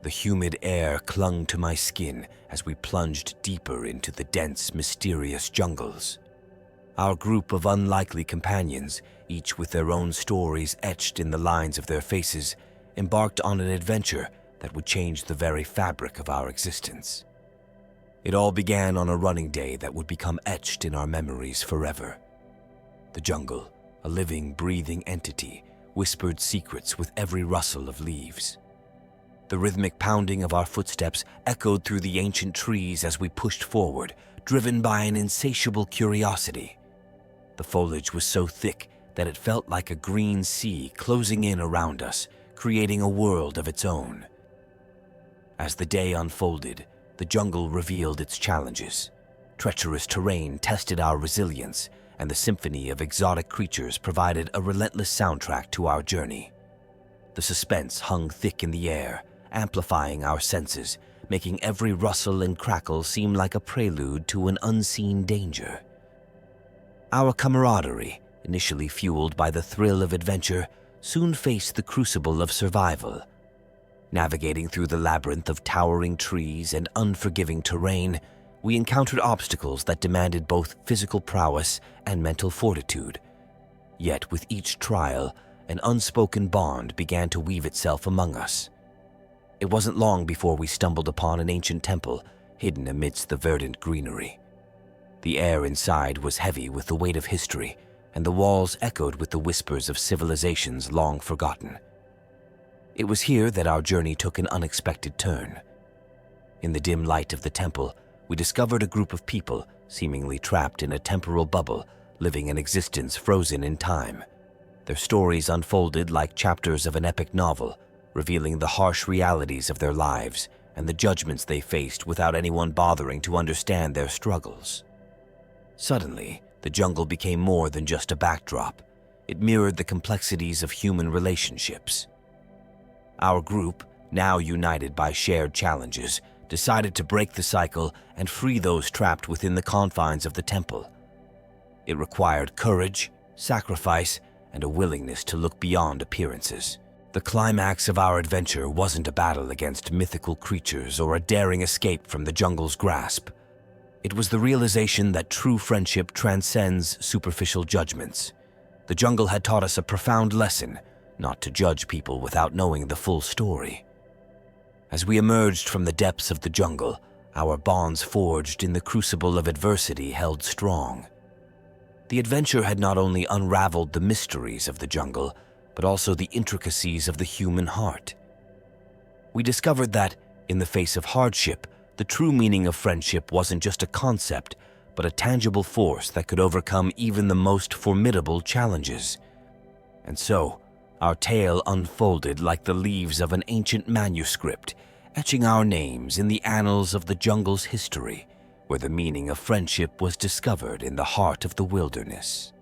The humid air clung to my skin as we plunged deeper into the dense, mysterious jungles. Our group of unlikely companions, each with their own stories etched in the lines of their faces, embarked on an adventure that would change the very fabric of our existence. It all began on a running day that would become etched in our memories forever. The jungle, a living, breathing entity, whispered secrets with every rustle of leaves. The rhythmic pounding of our footsteps echoed through the ancient trees as we pushed forward, driven by an insatiable curiosity. The foliage was so thick that it felt like a green sea closing in around us, creating a world of its own. As the day unfolded, the jungle revealed its challenges. Treacherous terrain tested our resilience, and the symphony of exotic creatures provided a relentless soundtrack to our journey. The suspense hung thick in the air, amplifying our senses, making every rustle and crackle seem like a prelude to an unseen danger. Our camaraderie, initially fueled by the thrill of adventure, soon faced the crucible of survival. Navigating through the labyrinth of towering trees and unforgiving terrain, we encountered obstacles that demanded both physical prowess and mental fortitude. Yet with each trial, an unspoken bond began to weave itself among us. It wasn't long before we stumbled upon an ancient temple hidden amidst the verdant greenery. The air inside was heavy with the weight of history, and the walls echoed with the whispers of civilizations long forgotten. It was here that our journey took an unexpected turn. In the dim light of the temple, we discovered a group of people seemingly trapped in a temporal bubble, living an existence frozen in time. Their stories unfolded like chapters of an epic novel, revealing the harsh realities of their lives and the judgments they faced without anyone bothering to understand their struggles. Suddenly, the jungle became more than just a backdrop. It mirrored the complexities of human relationships. Our group, now united by shared challenges, decided to break the cycle and free those trapped within the confines of the temple. It required courage, sacrifice, and a willingness to look beyond appearances. The climax of our adventure wasn't a battle against mythical creatures or a daring escape from the jungle's grasp. It was the realization that true friendship transcends superficial judgments. The jungle had taught us a profound lesson: not to judge people without knowing the full story. As we emerged from the depths of the jungle, our bonds forged in the crucible of adversity held strong. The adventure had not only unraveled the mysteries of the jungle, but also the intricacies of the human heart. We discovered that, in the face of hardship, the true meaning of friendship wasn't just a concept, but a tangible force that could overcome even the most formidable challenges. And so, our tale unfolded like the leaves of an ancient manuscript, etching our names in the annals of the jungle's history, where the meaning of friendship was discovered in the heart of the wilderness.